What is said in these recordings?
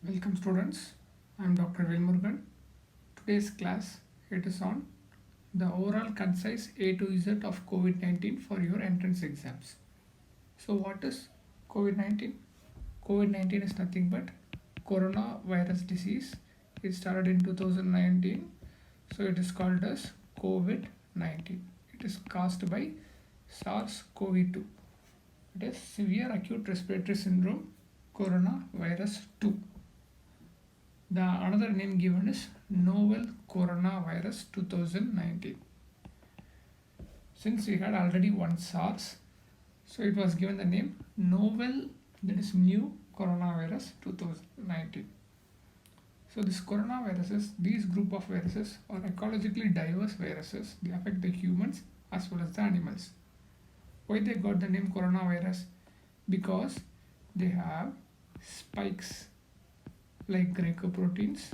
Welcome students, I am Dr. Velmurugan. Today's class it is on the overall concise A to Z of COVID-19 for your entrance exams. So what is COVID-19? COVID-19 is nothing but coronavirus disease. It started in 2019, so it is called as COVID-19. It is caused by SARS-CoV-2. It is severe acute respiratory syndrome coronavirus 2. The another name given is novel coronavirus 2019. Since we had already one SARS, so it was given the name novel, that is new coronavirus 2019. So this coronaviruses, these group of viruses are ecologically diverse viruses. They affect the humans as well as the animals. Why they got the name coronavirus? Because they have spikes like glycoproteins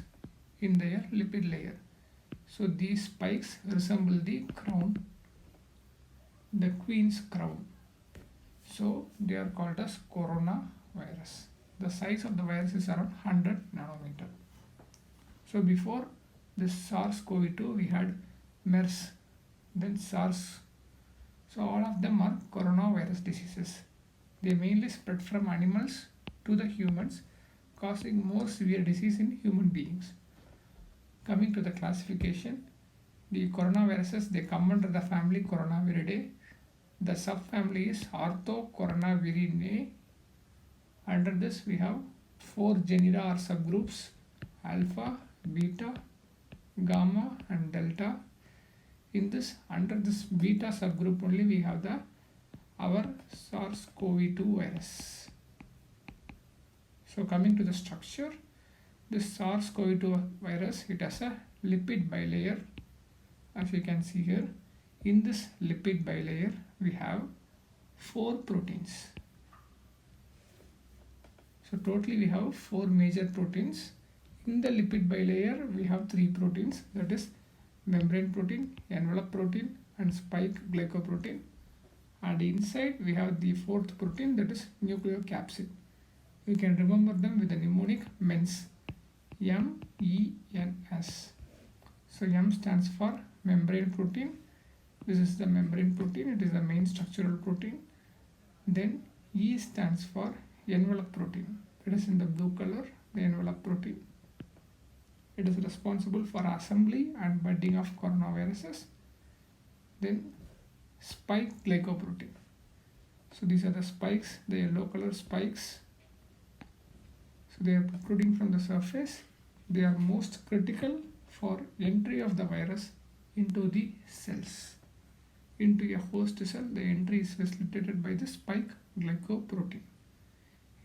in their lipid layer. So these spikes resemble the crown, the queen's crown. So they are called as coronavirus. The size of the virus is around 100 nanometer. So before this SARS-CoV-2 we had MERS, then SARS. So all of them are coronavirus diseases. They mainly spread from animals to the humans, causing more severe disease in human beings. Coming to the classification, the coronaviruses they come under the family Coronaviridae. The subfamily is Orthocoronavirinae. Under this we have 4 genera or subgroups: alpha, beta, gamma and delta. In this, under this beta subgroup only we have our SARS-CoV-2 virus. So coming to the structure, this SARS-CoV-2 virus, it has a lipid bilayer, as you can see here. In this lipid bilayer we have 4 proteins. So totally we have 4 major proteins. In the lipid bilayer we have 3 proteins, that is membrane protein, envelope protein and spike glycoprotein. And inside we have the 4th protein, that is nucleocapsid. You can remember them with the mnemonic MENS, MENS. So M stands for membrane protein. This is the membrane protein, it is the main structural protein. Then E stands for envelope protein. It is in the blue color, the envelope protein. It is responsible for assembly and budding of coronaviruses. Then spike glycoprotein. So these are the spikes, the yellow color spikes. So they are protruding from the surface. They are most critical for entry of the virus into the cells. Into a host cell, the entry is facilitated by the spike glycoprotein.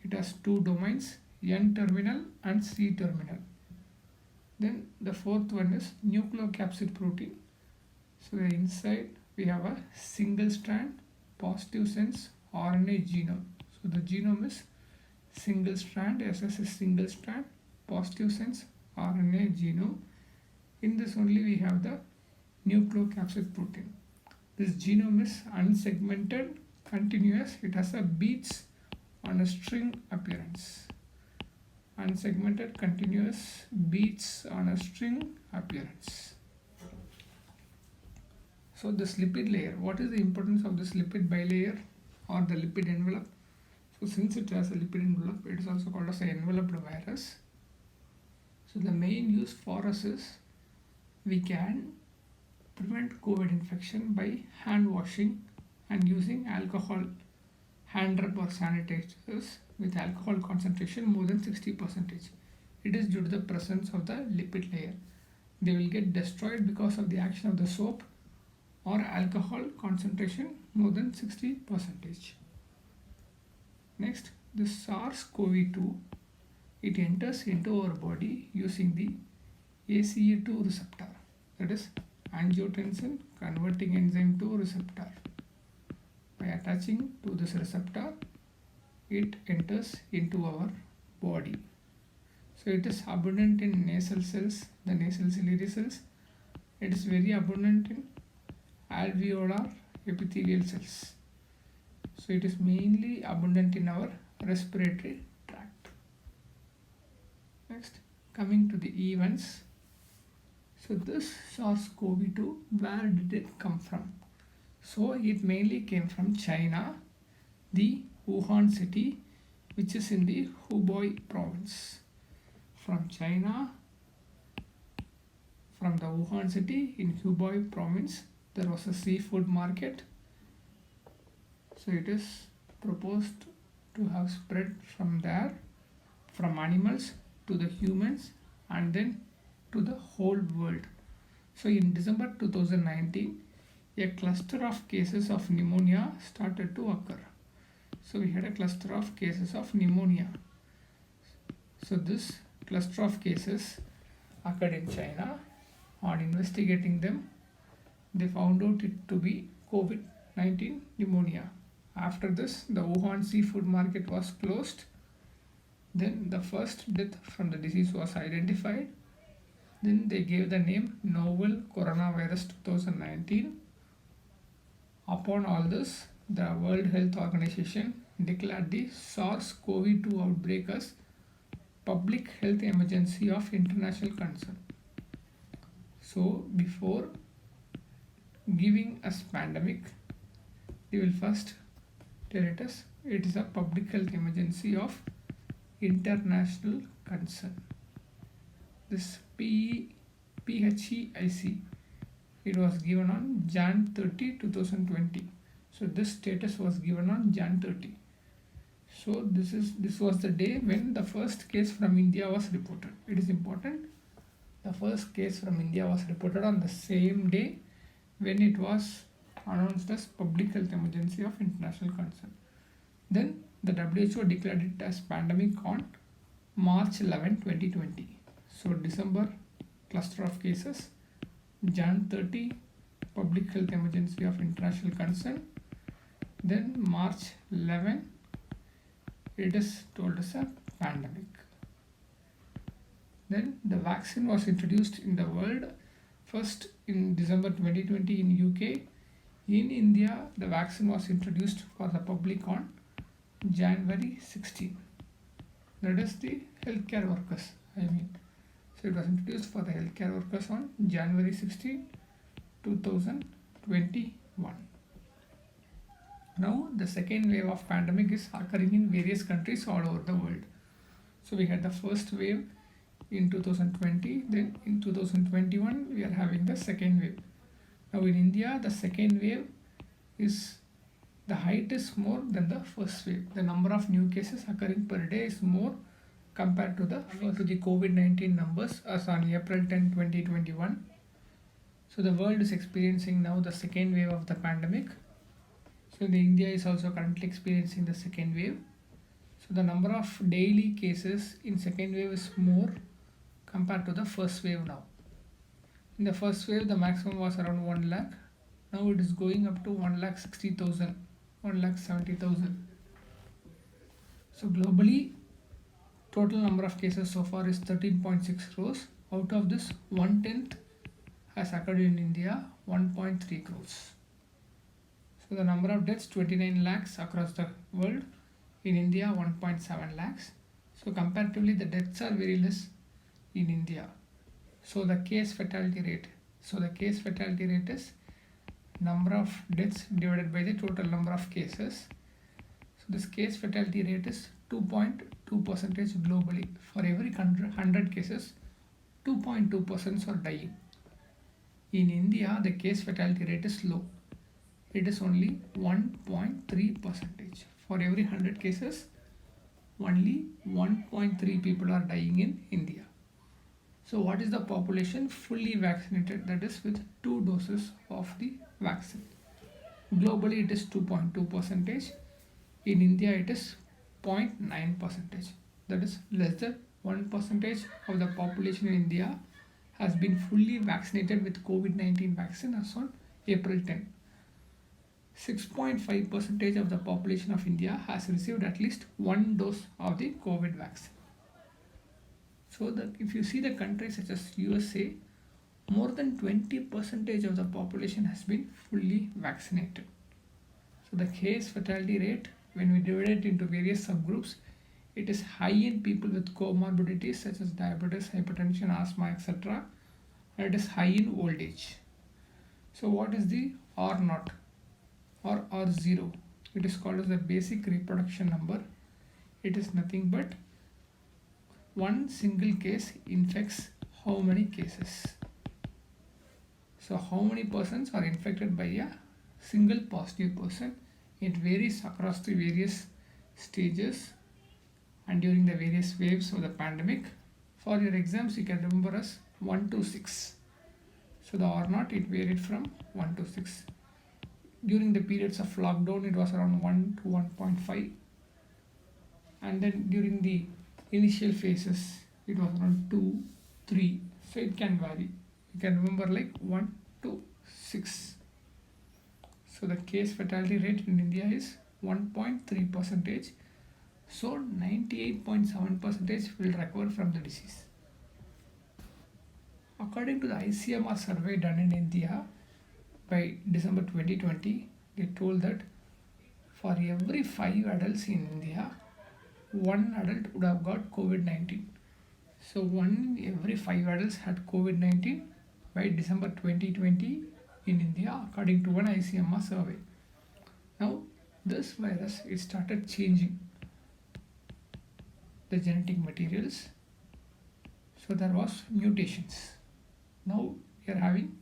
It has 2 domains, N-terminal and C-terminal. Then the 4th one is nucleocapsid protein. So the inside we have a single strand positive sense RNA genome. So the genome is single strand, SS is single strand, positive sense RNA genome. In this only we have the nucleocapsid protein. This genome is unsegmented, continuous. It has a beads on a string appearance. Unsegmented, continuous, beads on a string appearance. So this lipid layer, what is the importance of this lipid bilayer or the lipid envelope? So since it has a lipid envelope, it is also called as an enveloped virus. So the main use for us is we can prevent COVID infection by hand washing and using alcohol hand rub or sanitizers with alcohol concentration more than 60%. It is due to the presence of the lipid layer. They will get destroyed because of the action of the soap or alcohol concentration more than 60%. Next, the SARS-CoV-2, it enters into our body using the ACE2 receptor, that is angiotensin converting enzyme 2 receptor. By attaching to this receptor, it enters into our body. So it is abundant in nasal cells, the nasal ciliary cells. It is very abundant in alveolar epithelial cells. So it is mainly abundant in our respiratory tract. coming to the events. So this SARS-CoV-2, where did it come from? So it mainly came from China, the Wuhan city, which is in the Hubei province. From China, from the Wuhan city in Hubei province, there was a seafood market. So it is proposed to have spread from there, from animals to the humans, and then to the whole world. So in December 2019, a cluster of cases of pneumonia started to occur. So we had a cluster of cases of pneumonia. So this cluster of cases occurred in China. On investigating them, they found out it to be COVID-19 pneumonia. After this, the Wuhan seafood market was closed. Then the first death from the disease was identified. Then they gave the name novel coronavirus 2019. Upon all this, the World Health Organization declared the SARS-CoV-2 outbreak as public health emergency of international concern. So before giving us pandemic, they will first tell it is a public health emergency of international concern. This PHEIC, it was given on Jan 30, 2020. So this status was given on Jan 30. So this was the day when the first case from India was reported. It is important. The first case from India was reported on the same day when it was announced as public health emergency of international concern. Then the WHO declared it as pandemic on March 11, 2020. So December, cluster of cases. Jan 30, public health emergency of international concern. Then March 11, it is told as a pandemic. Then the vaccine was introduced in the world first in December 2020 in UK. In India, the vaccine was introduced for the public on January 16. That is the healthcare workers, So it was introduced for the healthcare workers on January 16, 2021. Now the second wave of pandemic is occurring in various countries all over the world. So we had the first wave in 2020, then in 2021 we are having the second wave. Now in India, the second wave is, the height is more than the first wave. The number of new cases occurring per day is more compared to the COVID-19 numbers as on April 10, 2021. So the world is experiencing now the second wave of the pandemic. So India is also currently experiencing the second wave. So the number of daily cases in second wave is more compared to the first wave now. In the first wave, the maximum was around 1 lakh. Now it is going up to 1,60,000, 1,70,000. So globally, total number of cases so far is 13.6 crores. Out of this, 1/10 has occurred in India, 1.3 crores. So the number of deaths, 29 lakhs across the world. In India, 1.7 lakhs. So comparatively, the deaths are very less in India. So the case fatality rate. So the case fatality rate is number of deaths divided by the total number of cases. So this case fatality rate is 2.2% globally. For every 100 cases, 2.2% are dying. In India, the case fatality rate is low. It is only 1.3%. For every 100 cases, only 1.3 people are dying in India. So what is the population fully vaccinated, that is with 2 doses of the vaccine? Globally, it is 2.2%. In India, it is 0.9%. That is less than 1% of the population in India has been fully vaccinated with COVID-19 vaccine as on April 10. 6.5% of the population of India has received at least 1 dose of the COVID vaccine. So if you see the countries such as USA, more than 20% of the population has been fully vaccinated. So the case fatality rate, when we divide it into various subgroups, It is high in people with comorbidities such as diabetes, hypertension, asthma, etc. And it is high in old age. So what is the R naught or R0? It is called as the basic reproduction number. It is nothing but one single case infects how many cases. So how many persons are infected by a single positive person? It varies across the various stages and during the various waves of the pandemic. For your exams, you can remember as 1 to 6. So the R naught, it varied from 1 to 6. During the periods of lockdown, it was around 1 to 1.5. And then during the initial phases, it was around 2, 3. So it can vary. You can remember like 1 to 6. So the case fatality rate in India is 1.3 percentage. So 98.7 percentage will recover from the disease. According to the ICMR survey done in India by December 2020, they told that for every 5 adults in India, 1 adult would have got COVID-19. So 1 every 5 adults had COVID-19 by December 2020 in India, according to one ICMR survey. Now this virus, it started changing the genetic materials. So there was mutations. Now we are having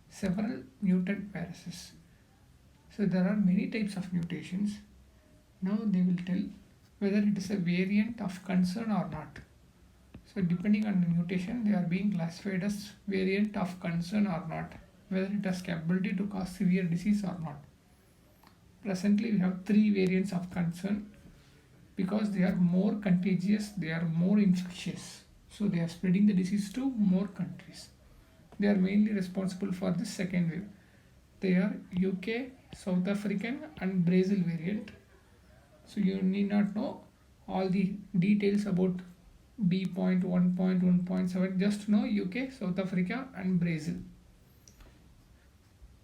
several mutant viruses. So there are many types of mutations. Now they will tell whether it is a variant of concern or not. So depending on the mutation, they are being classified as variant of concern or not, whether it has capability to cause severe disease or not. Presently we have 3 variants of concern because they are more contagious, they are more infectious. So they are spreading the disease to more countries. They are mainly responsible for the second wave. They are UK, South African and Brazil variant. So you need not know all the details about B.1.1.7, just know UK, South Africa and Brazil.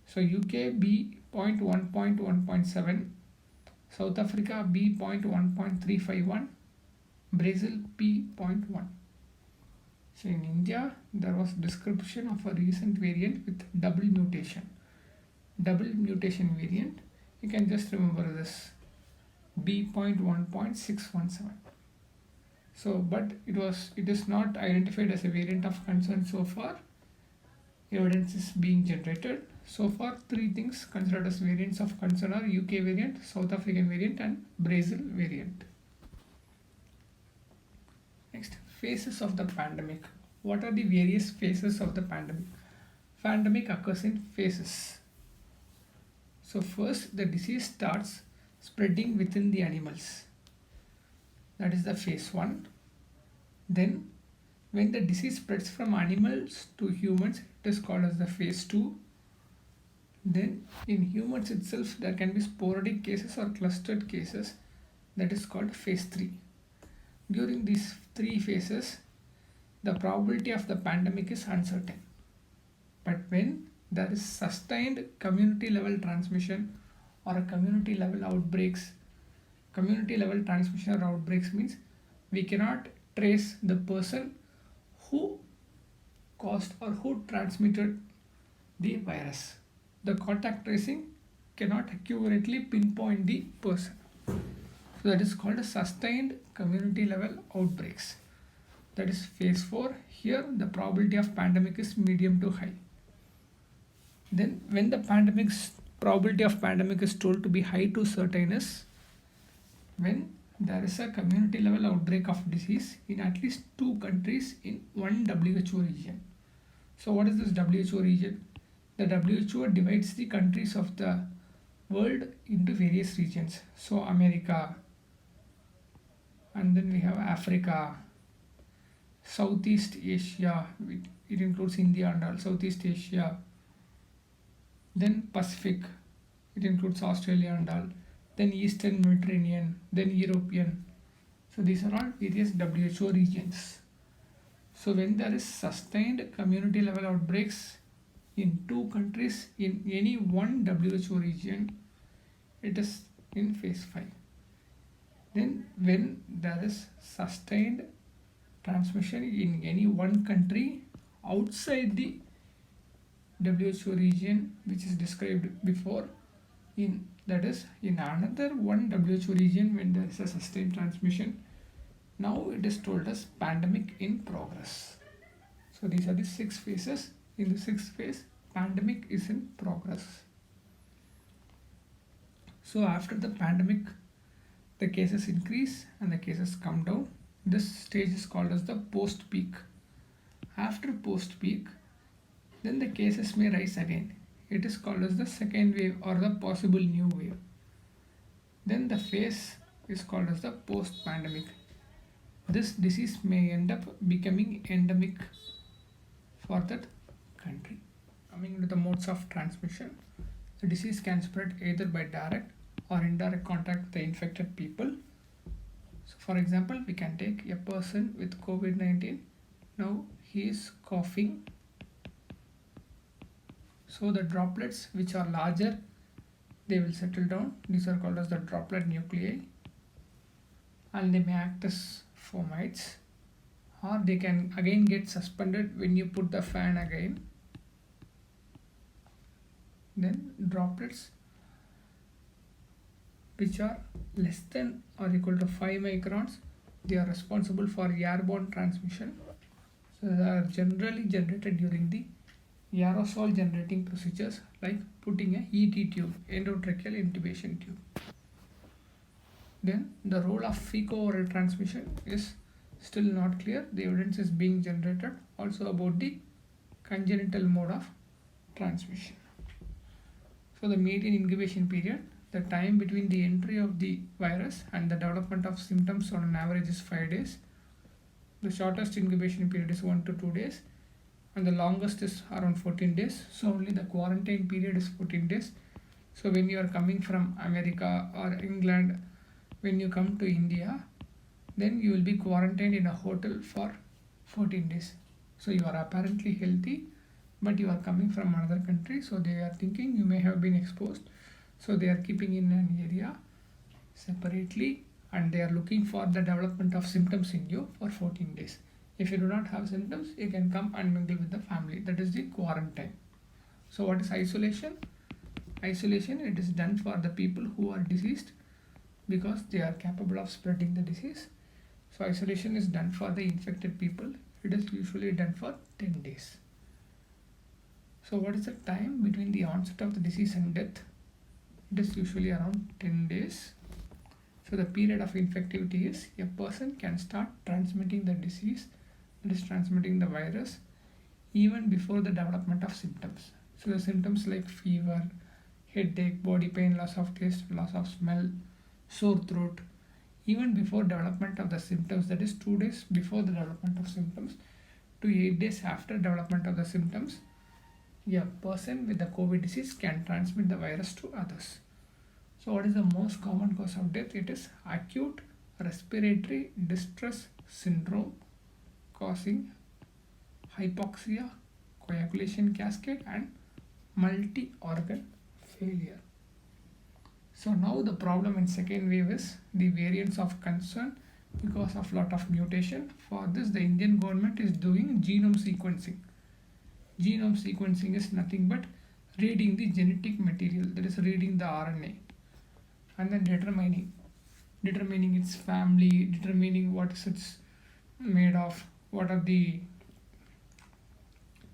So UK B.1.1.7, South Africa B.1.351, Brazil P.1. So in India, there was description of a recent variant with double mutation. Double mutation variant, you can just remember this B.1.617. So, but it is not identified as a variant of concern so far. Evidence is being generated. So far, 3 things considered as variants of concern are UK variant, South African variant and Brazil variant. Next, phases of the pandemic. What are the various phases of the pandemic? Pandemic occurs in phases. So first, the disease starts spreading within the animals. That is the phase 1. Then, when the disease spreads from animals to humans, it is called as the phase 2. Then, in humans itself, there can be sporadic cases or clustered cases. That is called phase 3. During these 3 phases, the probability of the pandemic is uncertain. But when there is sustained community level transmission or a community level outbreaks, community level transmission or outbreaks means we cannot trace the person who caused or who transmitted the virus. The contact tracing cannot accurately pinpoint the person. So that is called a sustained community level outbreaks. That is phase 4. Here the probability of pandemic is medium to high. Then when the probability of pandemic is told to be high to certain is when there is a community level outbreak of disease in at least 2 countries in one WHO region. So what is this WHO region? The WHO divides the countries of the world into various regions. So America, and then we have Africa, Southeast Asia, it includes India and all, Southeast Asia, then Pacific, it includes Australia and all, then Eastern Mediterranean, then European. So these are all various WHO regions. So when there is sustained community level outbreaks in 2 countries in any one WHO region, it is in phase 5. Then when there is sustained transmission in any one country outside the WHO region which is described before, in that is in another one WHO region when there is a sustained transmission, now it is told as pandemic in progress. So these are the 6 phases. In the 6th phase, pandemic is in progress. So after the pandemic, the cases increase and the cases come down. This stage is called as the post peak. After post peak, then the cases may rise again. It is called as the second wave or the possible new wave. Then the phase is called as the post pandemic. This disease may end up becoming endemic for that country. Coming to the modes of transmission, the disease can spread either by direct or indirect contact with the infected people. So, for example, we can take a person with COVID-19. Now he is coughing. So the droplets which are larger, they will settle down. These are called as the droplet nuclei, and they may act as fomites, or they can again get suspended when you put the fan again. Then droplets which are less than or equal to 5 microns, they are responsible for airborne transmission. So they are generally generated during the aerosol generating procedures like putting a ET tube, endotracheal intubation tube. Then the role of fecal-oral transmission is still not clear. The evidence is being generated also about the congenital mode of transmission. So the median incubation period, the time between the entry of the virus and the development of symptoms on an average is 5 days. The shortest incubation period is 1 to 2 days, and the longest is around 14 days. So only the quarantine period is 14 days. So when you are coming from America or England, when you come to India, then you will be quarantined in a hotel for 14 days. So you are apparently healthy, but you are coming from another country, so they are thinking you may have been exposed. So they are keeping in an area separately, and they are looking for the development of symptoms in you for 14 days. If you do not have symptoms, you can come and mingle with the family. That is the quarantine. So what is isolation? Isolation, it is done for the people who are diseased because they are capable of spreading the disease. So isolation is done for the infected people. It is usually done for 10 days. So what is the time between the onset of the disease and death? It is usually around 10 days. So the period of infectivity is a person can start transmitting the disease, that is transmitting the virus, even before the development of symptoms. So the symptoms like fever, headache, body pain, loss of taste, loss of smell, sore throat, even before development of the symptoms, that is 2 days before the development of symptoms to 8 days after development of the symptoms, a person with the COVID disease can transmit the virus to others. So what is the most common cause of death? It is acute respiratory distress syndrome causing hypoxia, coagulation cascade, and multi-organ failure. So now the problem in second wave is the variants of concern because of lot of mutation. For this, the Indian government is doing genome sequencing. Genome sequencing is nothing but reading the genetic material, that is reading the RNA, and then determining its family, determining what is it's made of, what are the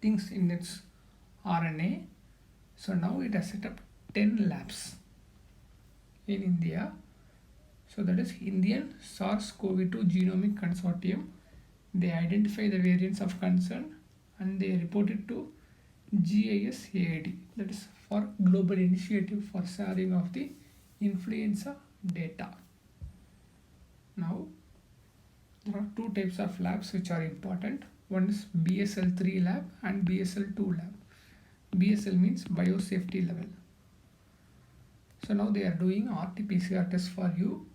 things in its RNA. So now it has set up 10 labs in India. So that is Indian SARS-CoV-2 Genomic Consortium. They identify the variants of concern and they report it to GISAID, that is for Global Initiative for Sharing of the Influenza Data. Now there are 2 types of labs which are important. One is BSL-3 lab and BSL-2 lab. BSL means biosafety level. So now they are doing RT-PCR test for you,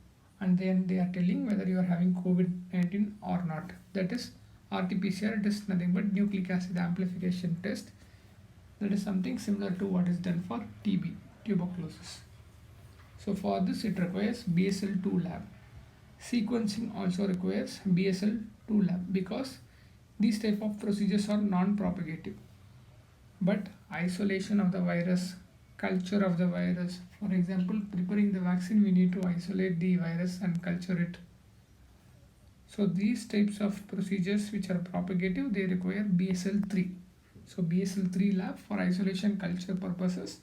and then they are telling whether you are having COVID-19 or not. That is RT-PCR, it is nothing but nucleic acid amplification test. That is something similar to what is done for TB, tuberculosis. So for this it requires BSL-2 lab. Sequencing also requires BSL-2 lab because these type of procedures are non-propagative. But isolation of the virus, culture of the virus, for example, preparing the vaccine, we need to isolate the virus and culture it. So these types of procedures which are propagative, they require BSL-3. So BSL-3 lab for isolation culture purposes,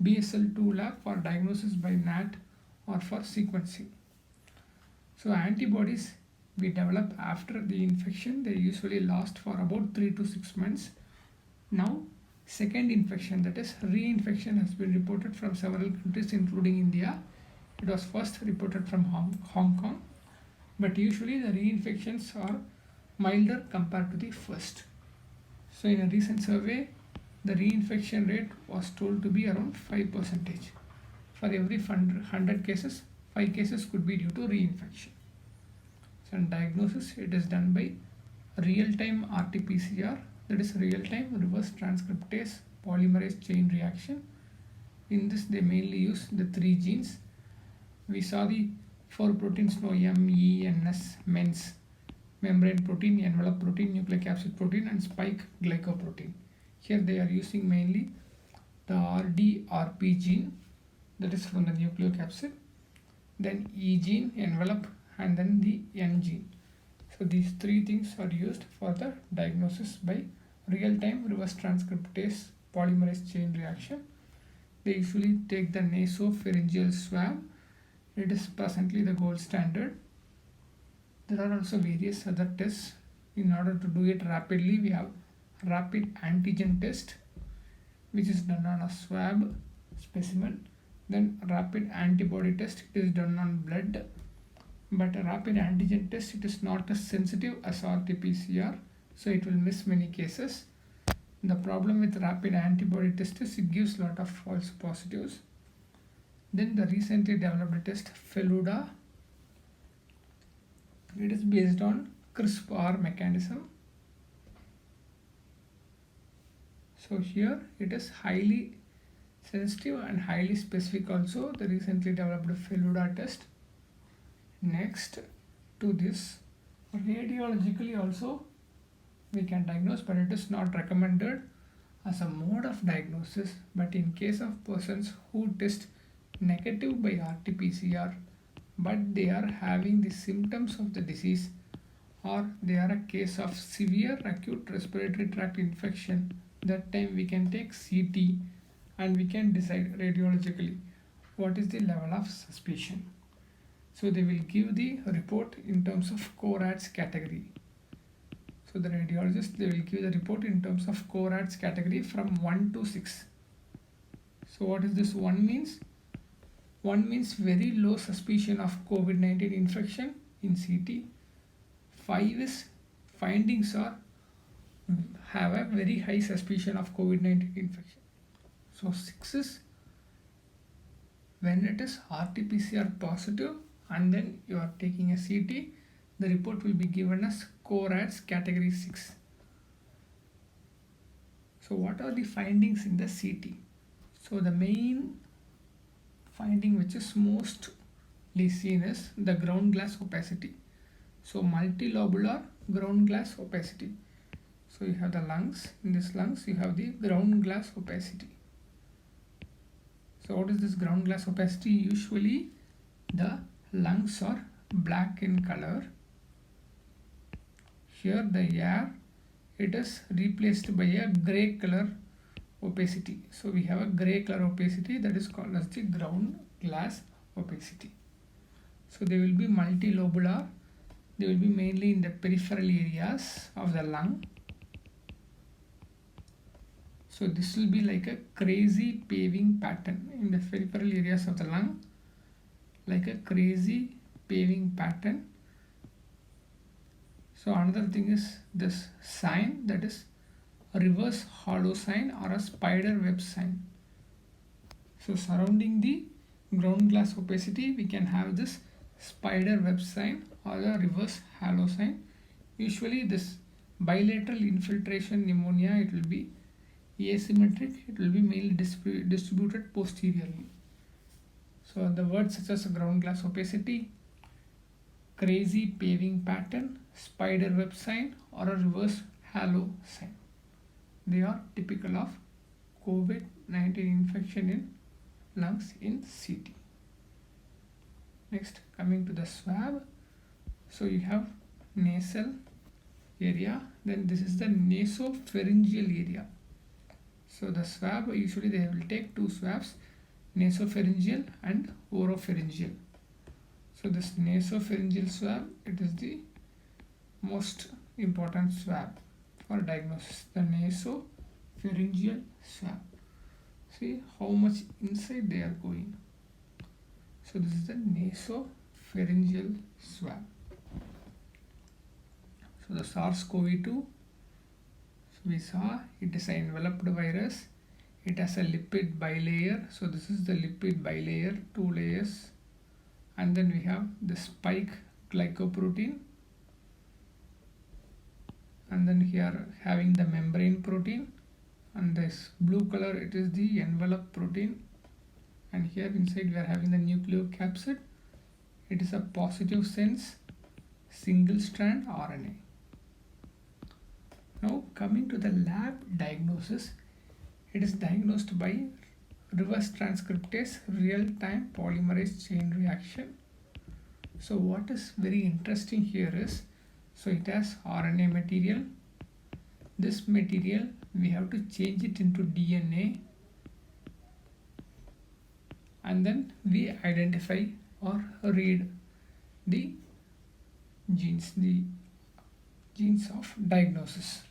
BSL-2 lab for diagnosis by NAT or for sequencing. So antibodies we develop after the infection, they usually last for about 3 to 6 months. Now second infection, that is reinfection, has been reported from several countries including India. It was first reported from Hong Kong, but usually the reinfections are milder compared to the first. So in a recent survey, the reinfection rate was told to be around 5%. For every 100 cases, 5 cases could be due to reinfection. So in diagnosis, it is done by real-time RT-PCR, that is real-time reverse transcriptase polymerase chain reaction. In this, they mainly use the 3 genes. We saw the 4 proteins, no M, E, N, S, MENS, membrane protein, envelope protein, nucleocapsid protein, and spike glycoprotein. Here they are using mainly the RDRP gene, that is from the nucleocapsid, then E gene, envelope, and then the N gene. So these 3 things are used for the diagnosis by real-time reverse transcriptase polymerase chain reaction. They usually take the nasopharyngeal swab. It is presently the gold standard. There are also various other tests. In order to do it rapidly, we have rapid antigen test, which is done on a swab specimen. Then rapid antibody test, it is done on blood. But a rapid antigen test, it is not as sensitive as RT-PCR, so it will miss many cases. The problem with rapid antibody test is it gives a lot of false positives. Then the recently developed test, Feluda, it is based on CRISPR mechanism. So here it is highly sensitive and highly specific also, the recently developed Feluda test. Next to this, radiologically also we can diagnose, but it is not recommended as a mode of diagnosis. But in case of persons who test negative by RT-PCR, but they are having the symptoms of the disease, or they are a case of severe acute respiratory tract infection, that time we can take CT and we can decide radiologically what is the level of suspicion. So they will give the report in terms of CORADS category. So the radiologist, they will give the report in terms of CORADS category from 1 to 6. So what is this 1 means? 1 means very low suspicion of COVID-19 infection in CT. 5 is findings are have a very high suspicion of COVID-19 infection. So 6 is when it is RT-PCR positive and then you are taking a CT, the report will be given as CORADS category 6. So what are the findings in the CT? So the main finding which is mostly seen is the ground glass opacity. So multilobular ground glass opacity. So you have the lungs, in this lungs you have the ground glass opacity. So what is this ground glass opacity? Usually the lungs are black in color. Here the air, it is replaced by a gray color opacity. So we have a gray color opacity, that is called as the ground glass opacity. So they will be multilobular. They will be mainly in the peripheral areas of the lung. So this will be like a crazy paving pattern in the peripheral areas of the lung, like a crazy paving pattern. So another thing is this sign, that is a reverse hollow sign or a spider web sign. So surrounding the ground glass opacity, we can have this spider web sign or a reverse halo sign. Usually this bilateral infiltration pneumonia, it will be asymmetric, it will be mainly distributed posteriorly. So the words such as ground glass opacity, crazy paving pattern, spider web sign, or a reverse halo sign. They are typical of COVID-19 infection in lungs in CT. Next, coming to the swab. So you have nasal area, then this is the nasopharyngeal area. So the swab, usually they will take two swabs, nasopharyngeal and oropharyngeal. So this nasopharyngeal swab, it is the most important swab for diagnosis, the nasopharyngeal swab. See how much inside they are going. So this is the nasopharyngeal swab. So the SARS-CoV-2, so we saw it is an enveloped virus. It has a lipid bilayer. So this is the lipid bilayer, two layers. And then we have the spike glycoprotein. And then here having the membrane protein. And this blue color, it is the envelope protein. And here inside we are having the nucleocapsid. It is a positive sense single strand RNA. Now coming to the lab diagnosis, it is diagnosed by reverse transcriptase real-time polymerase chain reaction. So what is very interesting here is, so it has RNA material. This material we have to change it into DNA, and then we identify or read the genes of diagnosis.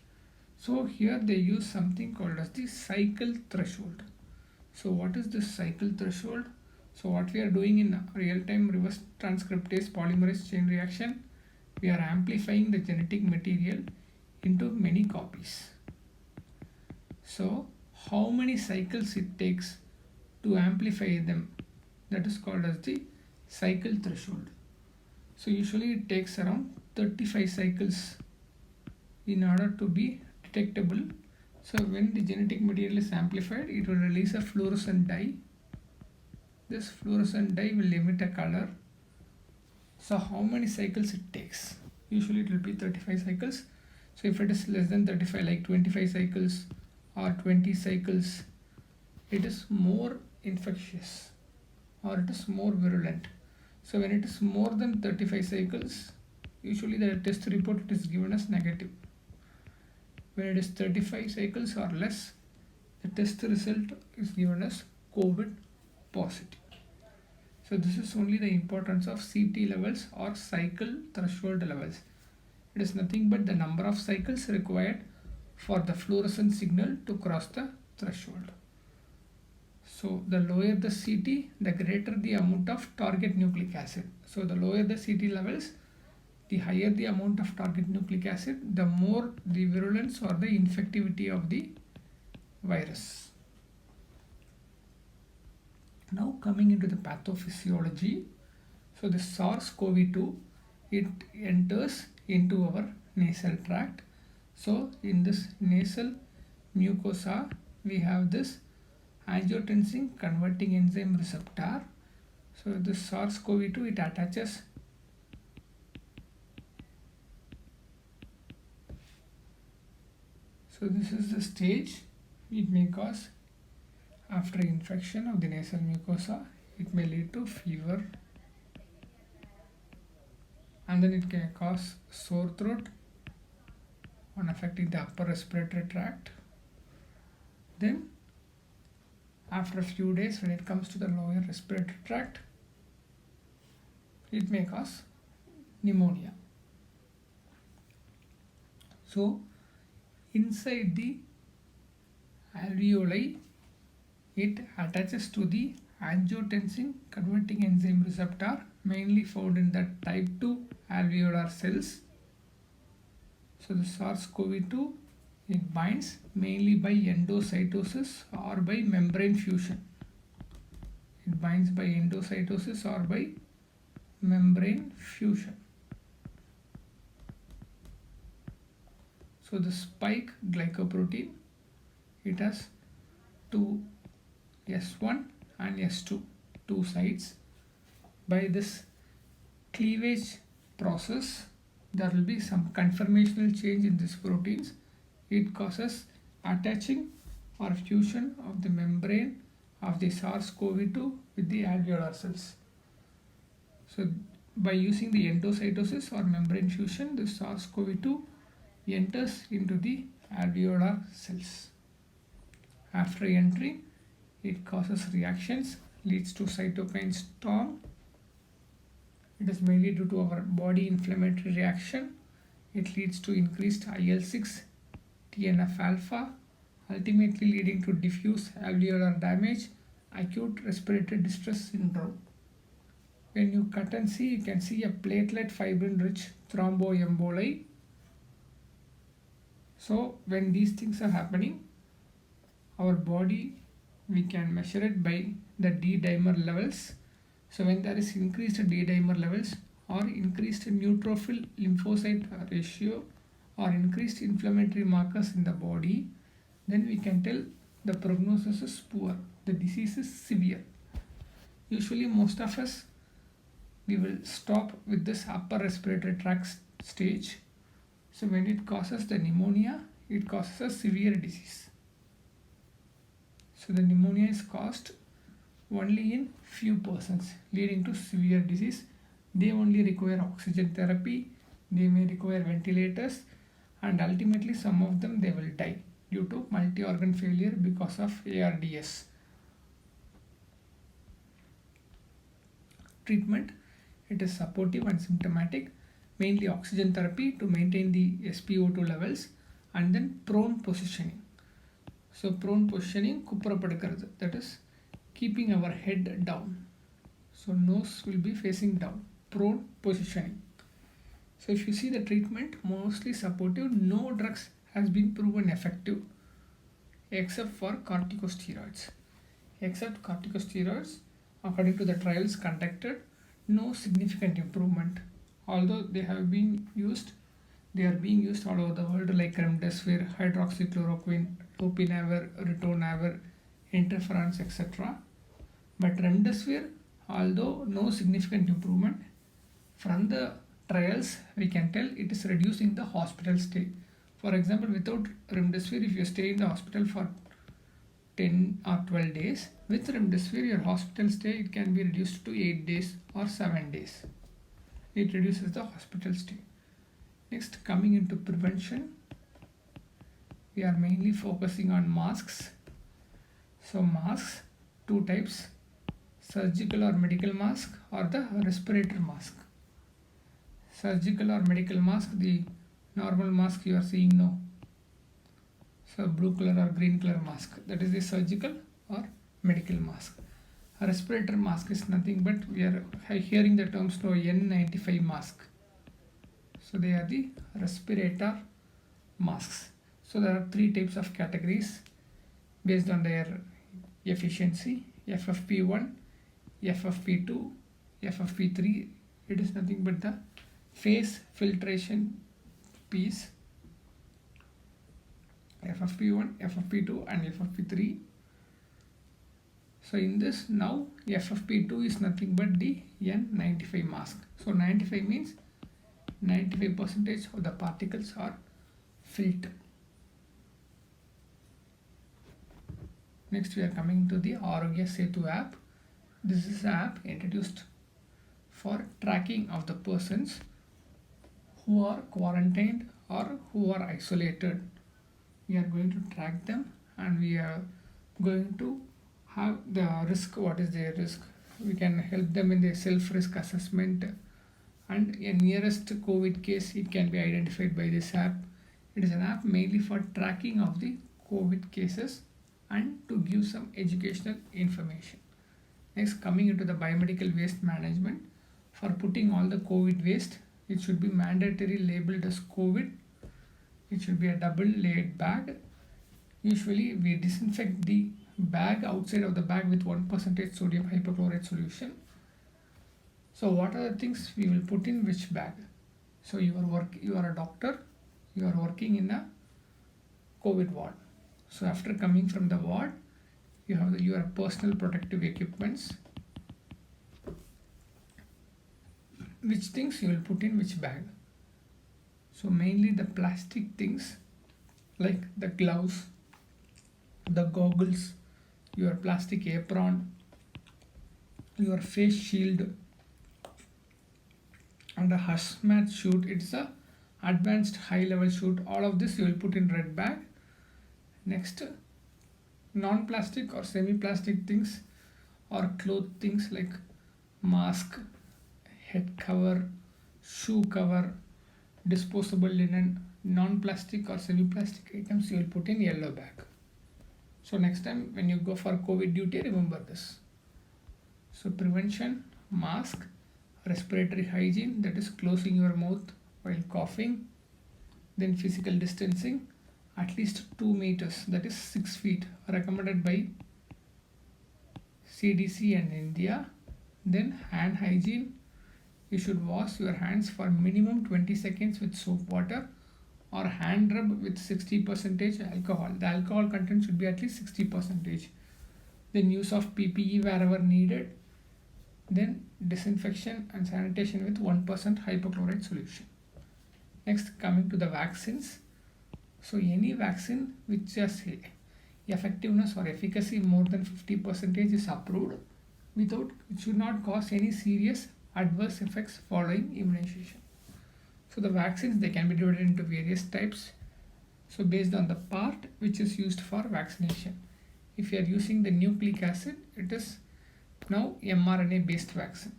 So here they use something called as the cycle threshold. So what is this cycle threshold? So what we are doing in real-time reverse transcriptase polymerase chain reaction, we are amplifying the genetic material into many copies. So how many cycles it takes to amplify them, that is called as the cycle threshold. So usually it takes around 35 cycles in order to be detectable. So when the genetic material is amplified, it will release a fluorescent dye. This fluorescent dye will emit a color. So how many cycles it takes? Usually it will be 35 cycles. So if it is less than 35, like 25 cycles or 20 cycles, it is more infectious or it is more virulent. So when it is more than 35 cycles, usually the test report it is given as negative. When it is 35 cycles or less, the test result is given as COVID positive. So this is only the importance of CT levels or cycle threshold levels. It is nothing but the number of cycles required for the fluorescent signal to cross the threshold. So the lower the CT, the greater the amount of target nucleic acid. So the lower the CT levels, the higher the amount of target nucleic acid, the more the virulence or the infectivity of the virus. Now coming into the pathophysiology, so the SARS-CoV-2, it enters into our nasal tract. So in this nasal mucosa, we have this angiotensin converting enzyme receptor. So this SARS-CoV-2, it attaches so this is the stage. It may cause, after infection of the nasal mucosa, it may lead to fever, and then it can cause sore throat on affecting the upper respiratory tract. Then after a few days, when it comes to the lower respiratory tract, it may cause pneumonia. So inside the alveoli, it attaches to the angiotensin converting enzyme receptor, mainly found in the type 2 alveolar cells. So the SARS-CoV-2, it binds mainly by endocytosis or by membrane fusion. It binds by endocytosis or by membrane fusion. So the spike glycoprotein, it has two S1 and S2, two sides. By this cleavage process, there will be some conformational change in these proteins. It causes attaching or fusion of the membrane of the SARS-CoV-2 with the alveolar cells. So by using the endocytosis or membrane fusion, the SARS-CoV-2 enters into the alveolar cells. After entry, it causes reactions, leads to cytokine storm. It is mainly due to our body inflammatory reaction. It leads to increased IL-6, TNF alpha, ultimately leading to diffuse alveolar damage, acute respiratory distress syndrome. When you cut and see, you can see a platelet fibrin rich thromboemboli. So when these things are happening, our body, we can measure it by the D-dimer levels. So when there is increased D-dimer levels or increased neutrophil lymphocyte ratio or increased inflammatory markers in the body, then we can tell the prognosis is poor, the disease is severe. Usually most of us, we will stop with this upper respiratory tract stage. So when it causes the pneumonia, it causes a severe disease. So the pneumonia is caused only in few persons, leading to severe disease. They only require oxygen therapy, they may require ventilators, and ultimately some of them they will die due to multi-organ failure because of ARDS. Treatment, it is supportive and symptomatic, mainly oxygen therapy to maintain the SpO2 levels, and then prone positioning. So prone positioning, kuppurapadukkarathu, that is keeping our head down. So nose will be facing down, prone positioning. So if you see the treatment, mostly supportive, no drugs has been proven effective except for corticosteroids. Except corticosteroids, according to the trials conducted, no significant improvement. Although they are being used all over the world, like remdesivir, hydroxychloroquine, lopinavir, ritonavir, interferons, etc. But remdesivir, although no significant improvement, from the trials we can tell it is reducing the hospital stay. For example, without remdesivir, if you stay in the hospital for 10 or 12 days, with remdesivir your hospital stay it can be reduced to 8 days or 7 days. It reduces the hospital stay. Next, coming into prevention, we are mainly focusing on masks. So masks, two types, surgical or medical mask or the respirator mask. Surgical or medical mask, the normal mask you are seeing now. So blue color or green color mask, that is the surgical or medical mask. A respirator mask is nothing but we are hearing the terms now N95 mask. So they are the respirator masks. So there are three types of categories based on their efficiency: FFP1, FFP2, FFP3. It is nothing but the phase filtration piece. FFP1, FFP2 and FFP3. So in this now FFP2 is nothing but the N95 mask. So 95 means 95% of the particles are filtered. Next we are coming to the Arogya Setu app. This is an app introduced for tracking of the persons who are quarantined or who are isolated. We are going to track them and we are going to have the risk, what is their risk. We can help them in their self-risk assessment, and a nearest COVID case it can be identified by this app. It is an app mainly for tracking of the COVID cases and to give some educational information. Next, coming into the biomedical waste management, for putting all the COVID waste, it should be mandatory labeled as COVID. It should be a double layered bag. Usually we disinfect the bag, outside of the bag, with 1% sodium hypochlorite solution. So what are the things we will put in which bag? So you are a doctor, you are working in a COVID ward. So after coming from the ward, you have your personal protective equipments. which things you will put in which bag. So mainly the plastic things like the gloves, the goggles, your plastic apron, your face shield, and a hazmat suit. It's a advanced high level suit. All of this you will put in red bag. Next, non-plastic or semi-plastic things or cloth things like mask, head cover, shoe cover, disposable linen, non-plastic or semi-plastic items you will put in yellow bag. So next time when you go for COVID duty, remember this. So prevention, mask, respiratory hygiene, that is closing your mouth while coughing, then physical distancing, at least 2 meters, that is 6 feet, recommended by CDC and India. Then hand hygiene, you should wash your hands for minimum 20 seconds with soap water or hand rub with 60% alcohol. The alcohol content should be at least 60%. Then use of PPE wherever needed. Then disinfection and sanitation with 1% hypochlorite solution. Next, coming to the vaccines. So any vaccine which has effectiveness or efficacy more than 50% is approved without, it should not cause any serious adverse effects following immunization. So the vaccines, they can be divided into various types. So based on the part which is used for vaccination. If you are using the nucleic acid, it is now mRNA based vaccine.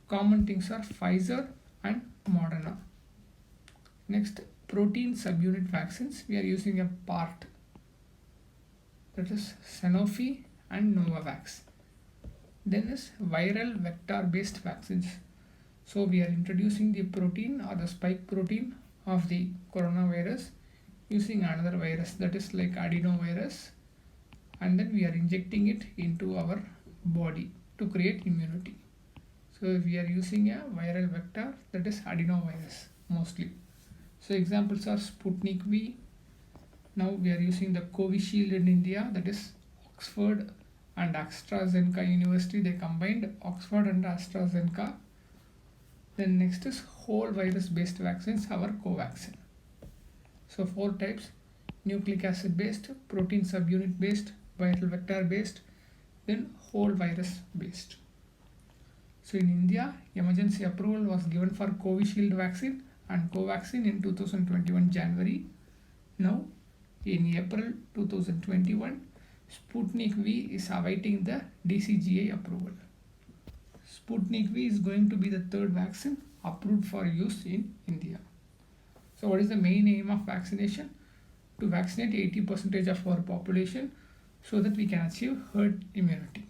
Common things are Pfizer and Moderna. Next, protein subunit vaccines, we are using a part, that is Sanofi and Novavax. Then is viral vector based vaccines. So we are introducing the protein or the spike protein of the coronavirus using another virus, that is like adenovirus, and then we are injecting it into our body to create immunity. So we are using a viral vector, that is adenovirus mostly. So examples are Sputnik V. Now we are using the Covishield in India, that is Oxford and AstraZeneca University. They combined Oxford and AstraZeneca. Then next is whole virus based vaccines, our Covaxin. So 4 types: nucleic acid based, protein subunit based, viral vector based, then whole virus based. So in India, emergency approval was given for Covishield vaccine and Covaxin in 2021 January. Now in April 2021, Sputnik V is awaiting the DCGI approval. Sputnik V is going to be the 3rd vaccine approved for use in India. So what is the main aim of vaccination? To vaccinate 80% of our population so that we can achieve herd immunity.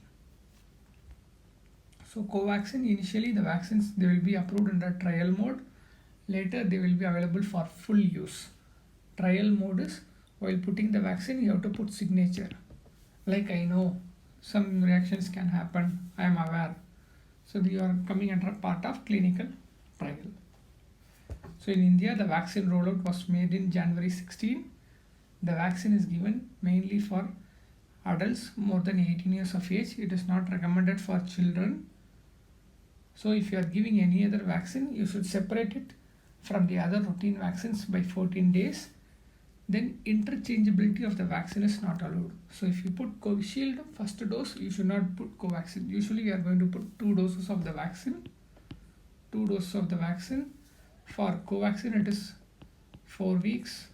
So Covaxin, initially the vaccines, they will be approved under trial mode. Later they will be available for full use. Trial mode is while putting the vaccine you have to put signature. Like I know some reactions can happen, I am aware. So you are coming under part of clinical trial. So in India the vaccine rollout was made in January 16. The vaccine is given mainly for adults more than 18 years of age. It is not recommended for children. So if you are giving any other vaccine, you should separate it from the other routine vaccines by 14 days. Then interchangeability of the vaccine is not allowed. So if you put Covishield first dose, you should not put Covaxin. Usually we are going to put 2 doses of the vaccine. 2 doses of the vaccine. For Covaxin it is 4 weeks.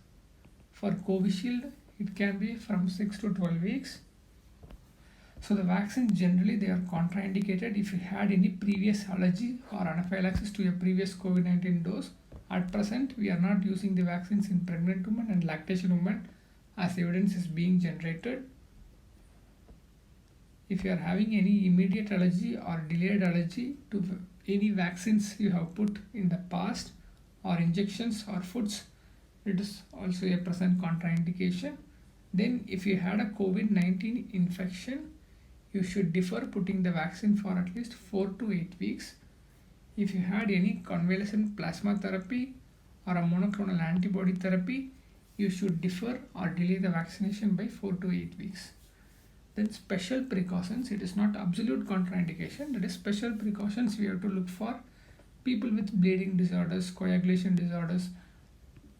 For Covishield it can be from 6 to 12 weeks. So the vaccines generally they are contraindicated if you had any previous allergy or anaphylaxis to your previous COVID-19 dose. At present, we are not using the vaccines in pregnant women and lactation women as evidence is being generated. If you are having any immediate allergy or delayed allergy to any vaccines you have put in the past or injections or foods, it is also a present contraindication. Then if you had a COVID-19 infection, you should defer putting the vaccine for at least 4 to 8 weeks. If you had any convalescent plasma therapy or a monoclonal antibody therapy, you should defer or delay the vaccination by 4 to 8 weeks. Then special precautions, it is not absolute contraindication, that is special precautions we have to look for people with bleeding disorders, coagulation disorders,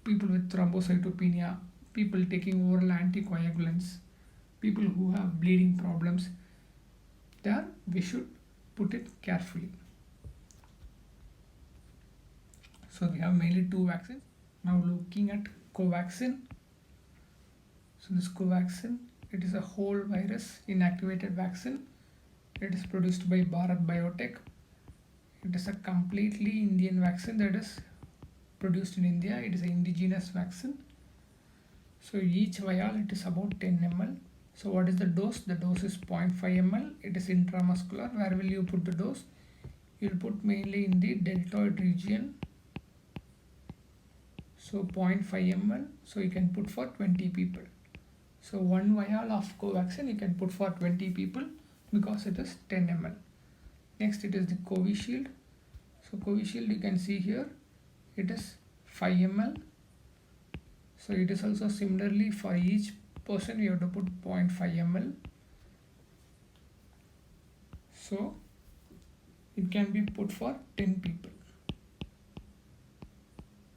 people with thrombocytopenia, people taking oral anticoagulants, people who have bleeding problems, there we should put it carefully. So we have mainly two vaccines. Now looking at Covaxin. So this Covaxin, it is a whole virus inactivated vaccine. It is produced by Bharat Biotech. It is a completely Indian vaccine that is produced in India. It is an indigenous vaccine. So each vial it is about 10 ml. So what is the dose? The dose is 0.5 ml. It is intramuscular. Where will you put the dose? You will put mainly in the deltoid region. So 0.5 ml. So you can put for 20 people. So one vial of Covaxin you can put for 20 people because it is 10 ml. Next it is the Covishield. So Covishield you can see here it is 5 ml. So it is also similarly for each person you have to put 0.5 ml. So it can be put for 10 people.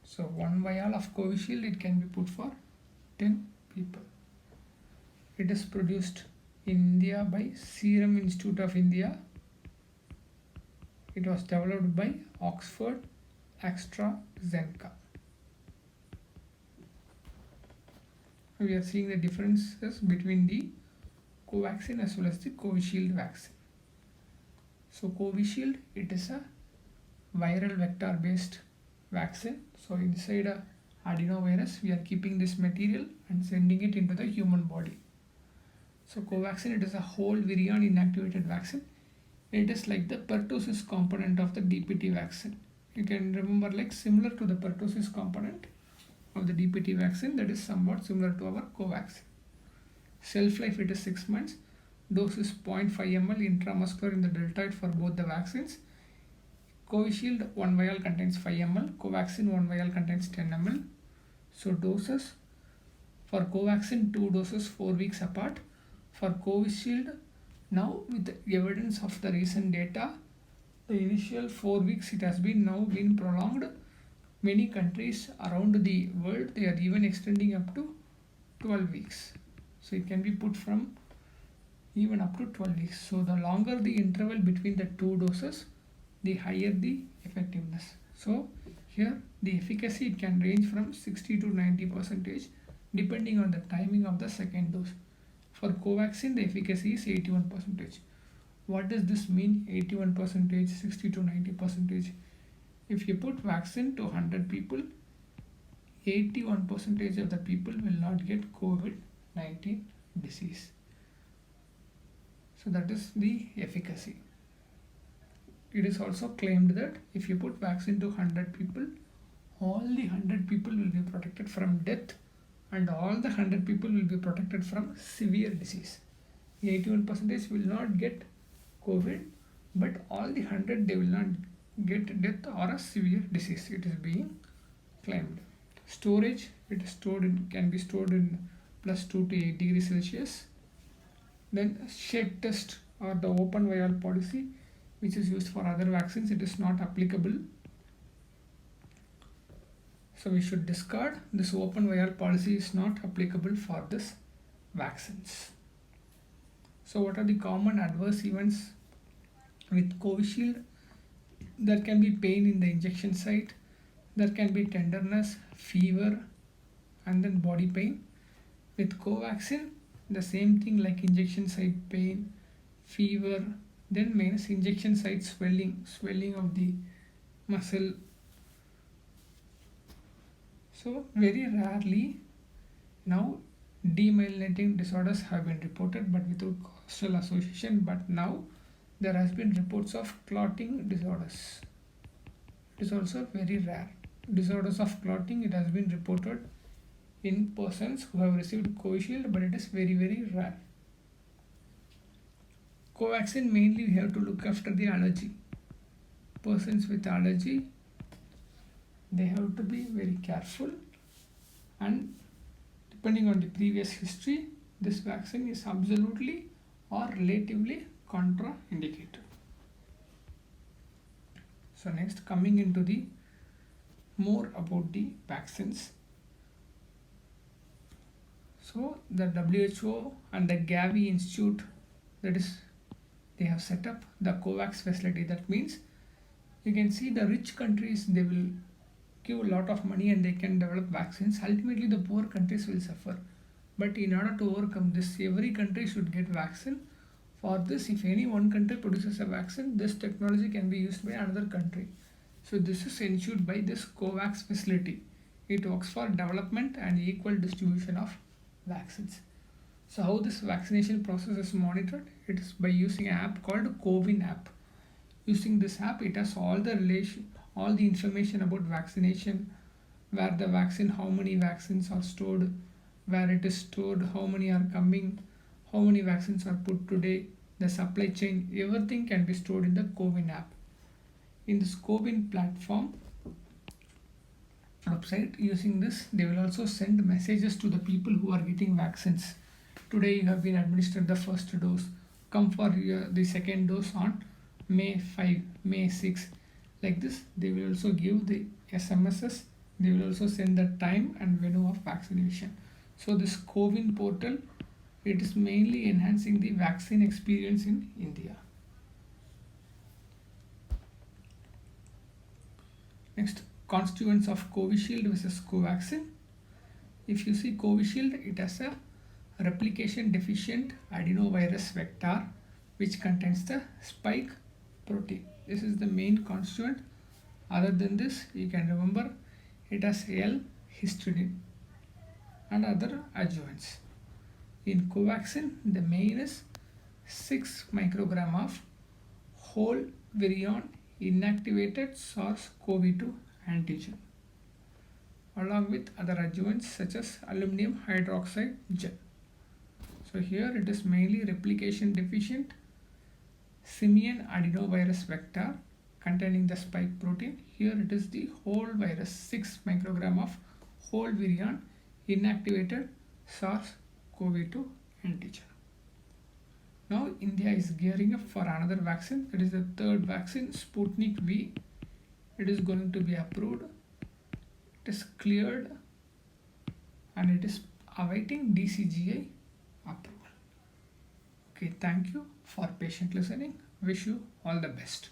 So one vial of Covishield it can be put for 10 people. It is produced in India by Serum Institute of India. It was developed by Oxford AstraZeneca. We are seeing the differences between the Covaxin as well as the Covishield vaccine. So Covishield, it is a viral vector based vaccine. So inside a adenovirus, we are keeping this material and sending it into the human body. So Covaxin, it is a whole virion inactivated vaccine. It is like the pertussis component of the DPT vaccine. You can remember like similar to the pertussis component of the DPT vaccine, that is somewhat similar to our Covaxin. Shelf life it is 6 months. Dose is 0.5 ml intramuscular in the deltoid for both the vaccines. Covishield 1 vial contains 5 ml. Covaxin 1 vial contains 10 ml. So doses for Covaxin 2 doses 4 weeks apart. For Covishield, now with the evidence of the recent data, the initial 4 weeks it has been now been prolonged. Many countries around the world they are even extending up to 12 weeks. So it can be put from even up to 12 weeks. So the longer the interval between the two doses, the higher the effectiveness. So here the efficacy it can range from 60 to 90% depending on the timing of the second dose. For Covaxin the efficacy is 81%. What does this mean? 81%, 60 to 90%. If you put vaccine to 100 people, 81% of the people will not get COVID-19 disease. So that is the efficacy. It is also claimed that if you put vaccine to 100 people, all the 100 people will be protected from death and all the 100 people will be protected from severe disease. 81% will not get COVID, but all the 100 they will not get death or a severe disease. It is being claimed. Storage, it is stored in, can be stored in +2 to 8 degrees Celsius. Then shake test or the open vial policy, which is used for other vaccines, it is not applicable. So we should discard this open vial policy is not applicable for this vaccines. So what are the common adverse events with Covishield? There can be pain in the injection site, there can be tenderness, fever, and then body pain. With Covaxin, the same thing like injection site pain, fever, then means injection site swelling of the muscle. So very rarely now demyelinating disorders have been reported but without causal association, but now there has been reports of clotting disorders. It is also very rare. Disorders of clotting, it has been reported in persons who have received Covishield, but it is very rare. Covaxin mainly we have to look after the allergy. Persons with allergy, they have to be very careful, and depending on the previous history, this vaccine is absolutely or relatively contraindicated. So next, coming into the more about the vaccines. So the WHO and the Gavi Institute, that is, they have set up the COVAX facility. That means you can see the rich countries, they will give a lot of money and they can develop vaccines. Ultimately, the poor countries will suffer. But in order to overcome this, every country should get vaccine. For this, if any one country produces a vaccine, this technology can be used by another country. So this is ensured by this COVAX facility. It works for development and equal distribution of vaccines. So how this vaccination process is monitored? It is by using an app called CoWIN app. Using this app, it has all the information about vaccination, where the vaccine, how many vaccines are stored, where it is stored, how many are coming, how many vaccines are put today, the supply chain, everything can be stored in the CoWIN app. In this CoWIN platform website, using this, they will also send messages to the people who are getting vaccines. Today you have been administered the first dose. Come for the second dose on May 5, May 6. Like this, they will also give the SMSs. They will also send the time and venue of vaccination. So this CoWIN portal, it is mainly enhancing the vaccine experience in India. Next, constituents of Covishield versus Covaxin. If you see Covishield, it has a replication deficient adenovirus vector which contains the spike protein. This is the main constituent. Other than this, you can remember it has L-histidine and other adjuvants. In Covaxin, the main is 6 microgram of whole virion inactivated SARS-CoV-2 antigen, along with other adjuvants such as aluminum hydroxide gel. So here it is mainly replication deficient simian adenovirus vector containing the spike protein. Here it is the whole virus, 6 microgram of whole virion inactivated SARS-CoV-2 antigen. Now India is gearing up for another vaccine. That is the third vaccine, Sputnik V. It is going to be approved. It is cleared and it is awaiting DCGI approval. Okay, thank you for patient listening. Wish you all the best.